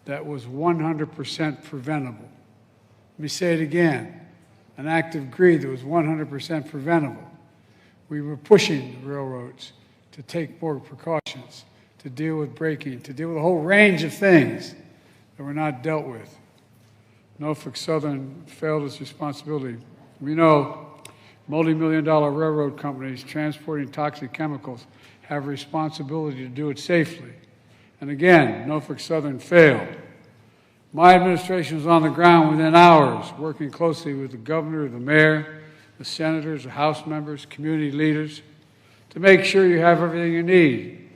that was 100% preventable. Let me say it again, an act of greed that was 100% preventable. We were pushing the railroads to take more precautions, to deal with braking, to deal with a whole range of things that were not dealt with. Norfolk Southern failed its responsibility. We know multi-million-dollar railroad companies transporting toxic chemicals have a responsibility to do it safely. And again, Norfolk Southern failed. My administration was on the ground within hours, working closely with the governor, the mayor, the senators, the House members, community leaders, to make sure you have everything you need.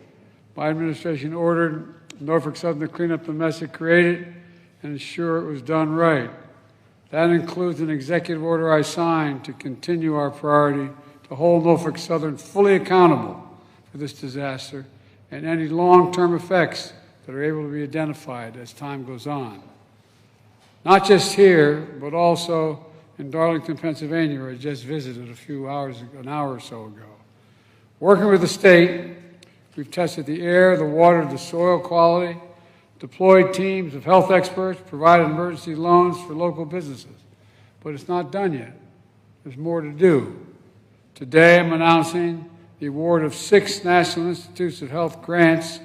My administration ordered Norfolk Southern to clean up the mess it created and ensure it was done right. That includes an executive order I signed to continue our priority to hold Norfolk Southern fully accountable for this disaster and any long-term effects that are able to be identified as time goes on. Not just here, but also in Darlington, Pennsylvania, where I just visited an hour or so ago. Working with the state, we've tested the air, the water, the soil quality, deployed teams of health experts, provided emergency loans for local businesses. But it's not done yet. There's more to do. Today, I'm announcing the award of 6 National Institutes of Health grants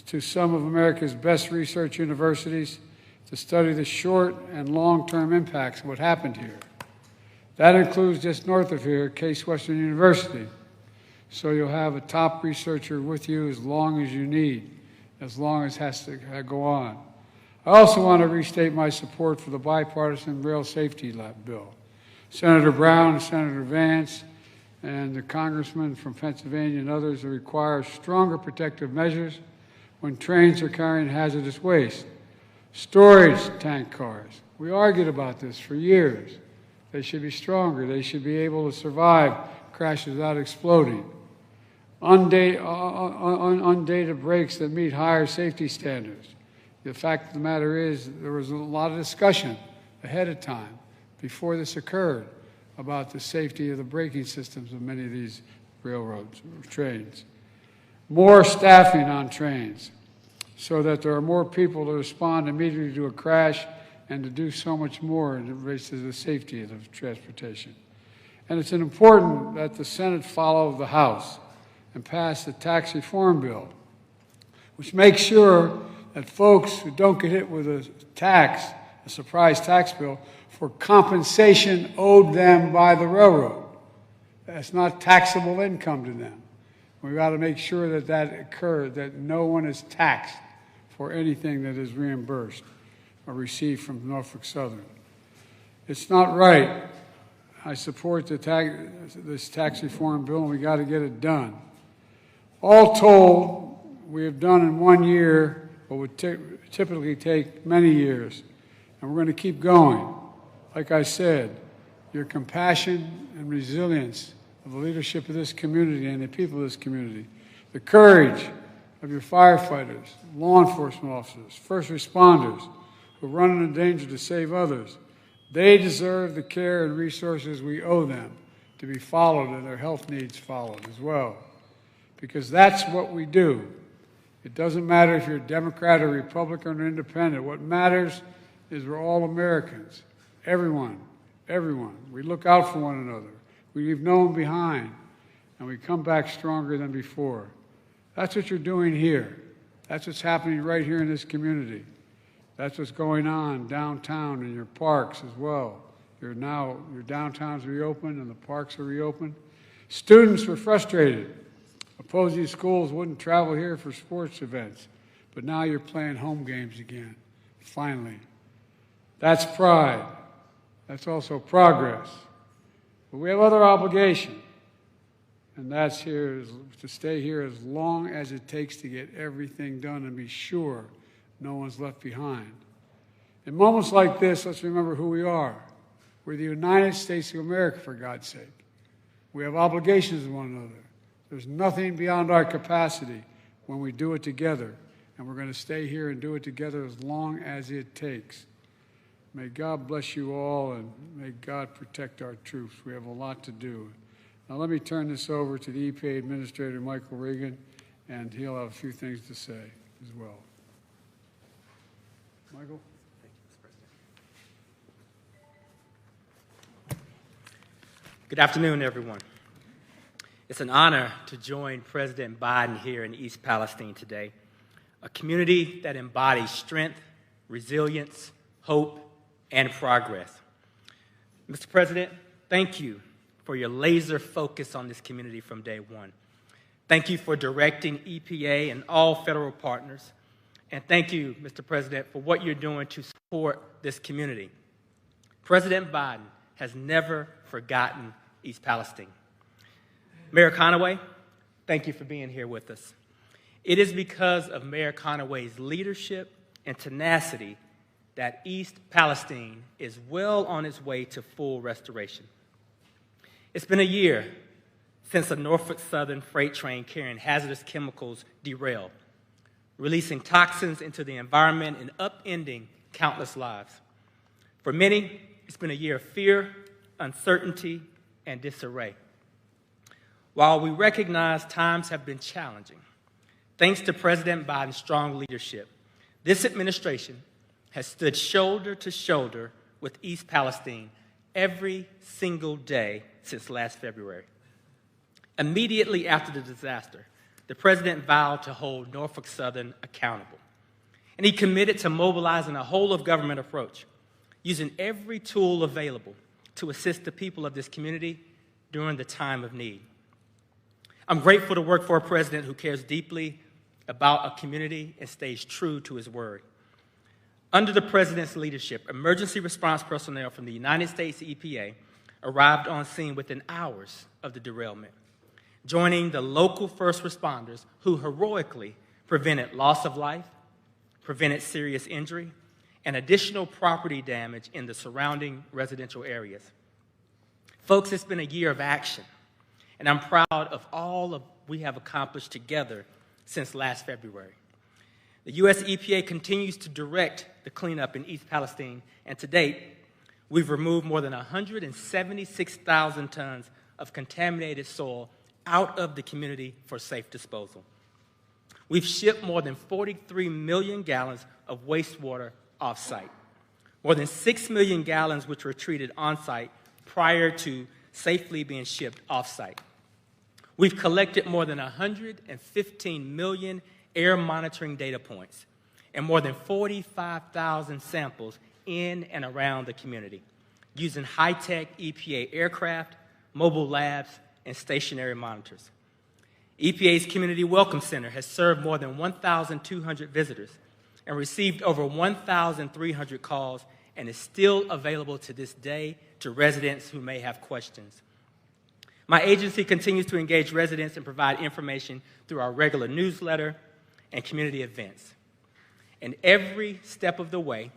to some of America's best research universities to study the short and long-term impacts of what happened here. That includes just north of here, Case Western University. So you'll have a top researcher with you as long as you need, as long as it has to go on. I also want to restate my support for the bipartisan rail safety bill. Senator Brown and Senator Vance and the congressman from Pennsylvania and others require stronger protective measures when trains are carrying hazardous waste. Storage tank cars. We argued about this for years. They should be stronger. They should be able to survive crashes without exploding. Undated brakes that meet higher safety standards. The fact of the matter is there was a lot of discussion ahead of time before this occurred about the safety of the braking systems of many of these railroads, trains. More staffing on trains so that there are more people to respond immediately to a crash and to do so much more in relation to the safety of the transportation. And it's important that the Senate follow the House and pass the tax reform bill, which makes sure that folks who don't get hit with a surprise tax bill, for compensation owed them by the railroad. That's not taxable income to them. We've got to make sure that that occurs, that no one is taxed for anything that is reimbursed or received from Norfolk Southern. It's not right. I support this tax reform bill, and we got to get it done. All told, we have done in 1 year what would typically take many years, and we're going to keep going. Like I said, your compassion and resilience of the leadership of this community and the people of this community, the courage of your firefighters, law enforcement officers, first responders who run into danger to save others, they deserve the care and resources we owe them to be followed and their health needs followed as well. Because that's what we do. It doesn't matter if you're a Democrat or Republican or Independent. What matters is we're all Americans. Everyone. We look out for one another. We leave no one behind, and we come back stronger than before. That's what you're doing here. That's what's happening right here in this community. That's what's going on downtown in your parks as well. Your downtown's reopened and the parks are reopened. Students were frustrated. Opposing schools wouldn't travel here for sports events, but now you're playing home games again, finally. That's pride. That's also progress. But we have other obligations, and that's here to stay here as long as it takes to get everything done and be sure no one's left behind. In moments like this, let's remember who we are. We're the United States of America, for God's sake. We have obligations to one another. There's nothing beyond our capacity when we do it together, and we're going to stay here and do it together as long as it takes. May God bless you all, and may God protect our troops. We have a lot to do. Now let me turn this over to the EPA Administrator, Michael Regan, and he'll have a few things to say as well. Michael. Thank you, Mr. President. Good afternoon, everyone. It's an honor to join President Biden here in East Palestine today, a community that embodies strength, resilience, hope, and progress. Mr. President, thank you for your laser focus on this community from day one. Thank you for directing EPA and all federal partners. And thank you, Mr. President, for what you're doing to support this community. President Biden has never forgotten East Palestine. Mayor Conaway, thank you for being here with us. It is because of Mayor Conaway's leadership and tenacity that East Palestine is well on its way to full restoration. It's been a year since a Norfolk Southern freight train carrying hazardous chemicals derailed, releasing toxins into the environment and upending countless lives. For many, it's been a year of fear, uncertainty, and disarray. While we recognize times have been challenging, thanks to President Biden's strong leadership, this administration has stood shoulder to shoulder with East Palestine every single day since last February. Immediately after the disaster, the president vowed to hold Norfolk Southern accountable. And he committed to mobilizing a whole-of-government approach, using every tool available to assist the people of this community during the time of need. I'm grateful to work for a president who cares deeply about a community and stays true to his word. Under the president's leadership, emergency response personnel from the United States EPA arrived on scene within hours of the derailment, joining the local first responders who heroically prevented loss of life, prevented serious injury, and additional property damage in the surrounding residential areas. Folks, it's been a year of action, and I'm proud of all we have accomplished together since last February. The U.S. EPA continues to direct the cleanup in East Palestine, and to date, we've removed more than 176,000 tons of contaminated soil out of the community for safe disposal. We've shipped more than 43 million gallons of wastewater off-site, more than 6 million gallons which were treated on-site prior to safely being shipped off-site. We've collected more than 115 million air monitoring data points and more than 45,000 samples in and around the community using high-tech EPA aircraft, mobile labs, and stationary monitors. EPA's Community Welcome Center has served more than 1,200 visitors and received over 1,300 calls and is still available to this day to residents who may have questions. My agency continues to engage residents and provide information through our regular newsletter and community events. And every step of the way,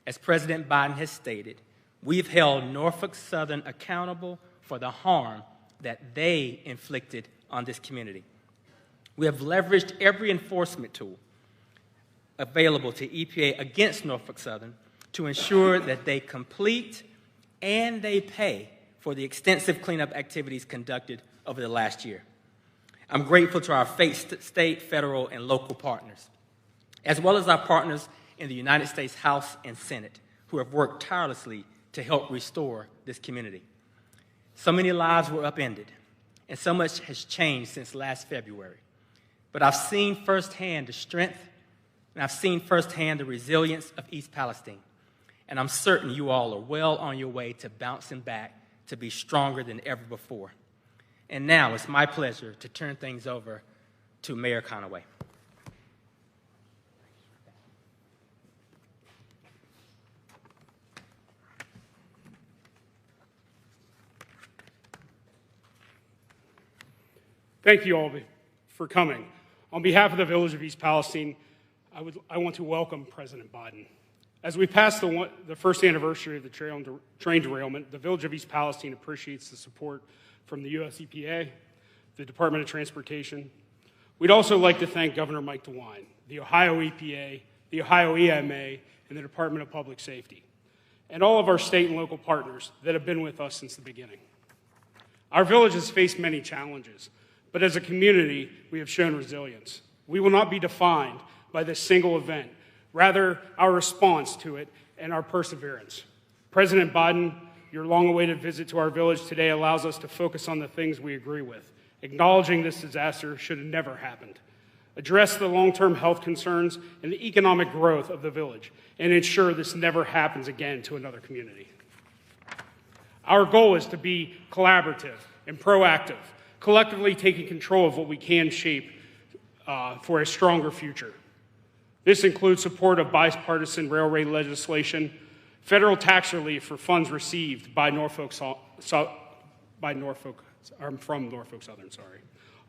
as President Biden has stated, we've held Norfolk Southern accountable for the harm that they inflicted on this community. We have leveraged every enforcement tool available to EPA against Norfolk Southern to ensure that they complete and they pay for the extensive cleanup activities conducted over the last year. I'm grateful to our state, federal, and local partners, as well as our partners in the United States House and Senate, who have worked tirelessly to help restore this community. So many lives were upended, and so much has changed since last February. But I've seen firsthand the strength, and I've seen firsthand the resilience of East Palestine. And I'm certain you all are well on your way to bouncing back to be stronger than ever before. And now it's my pleasure to turn things over to Mayor Conaway. Thank you all for coming. On behalf of the village of East Palestine, I want to welcome President Biden. As we pass the first anniversary of the train derailment, the village of East Palestine appreciates the support from the U.S. EPA, the Department of Transportation. We'd also like to thank Governor Mike DeWine, the Ohio EPA, the Ohio EMA, and the Department of Public Safety, and all of our state and local partners that have been with us since the beginning. Our village has faced many challenges, but as a community, we have shown resilience. We will not be defined by this single event rather our response to it and our perseverance. President Biden, your long-awaited visit to our village today allows us to focus on the things we agree with, acknowledging this disaster should have never happened, address the long-term health concerns and the economic growth of the village, and ensure this never happens again to another community. Our goal is to be collaborative and proactive, collectively taking control of what we can shape for a stronger future. This includes support of bipartisan railway legislation, federal tax relief for funds received by from Norfolk Southern,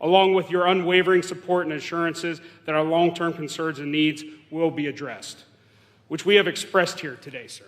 along with your unwavering support and assurances that our long-term concerns and needs will be addressed, which we have expressed here today, sir.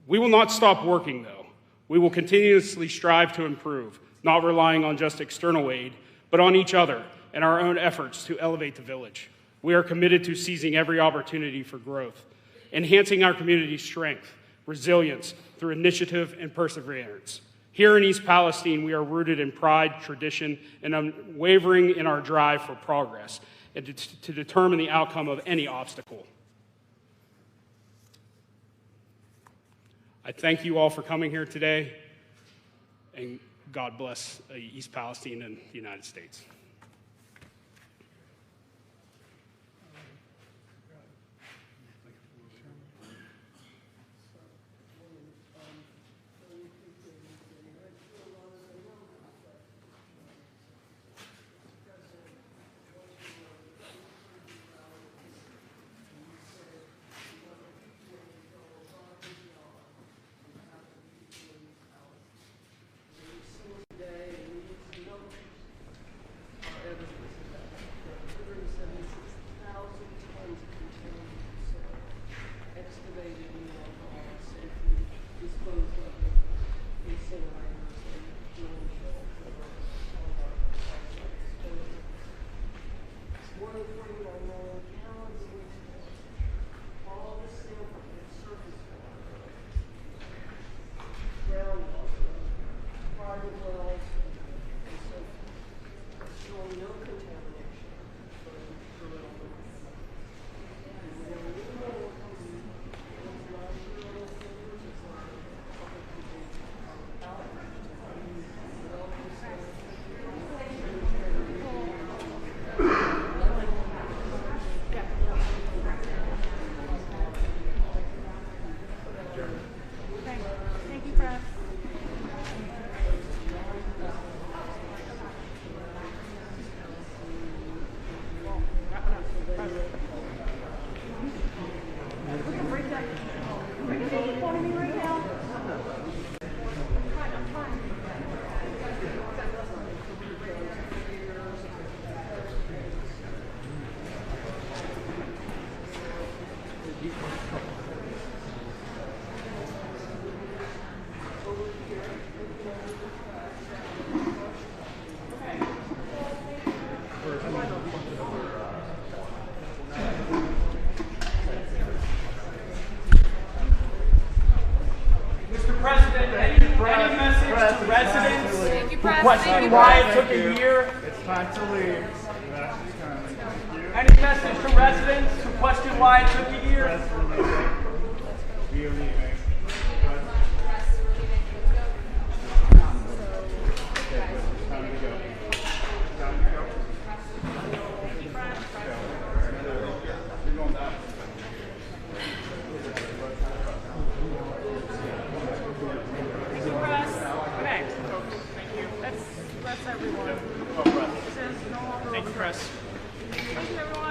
We will not stop working, though. We will continuously strive to improve, not relying on just external aid, but on each other and our own efforts to elevate the village. We are committed to seizing every opportunity for growth, enhancing our community's strength, resilience through initiative and perseverance. Here in East Palestine, we are rooted in pride, tradition, and unwavering in our drive for progress and to determine the outcome of any obstacle. I thank you all for coming here today, and God bless East Palestine and the United States. Question why it took a year. It's time to leave. Any message to residents who question why it took a year? We are leaving. Time to go. Time to go. You're going down. That's everyone. Thank you, press. Thank you, everyone.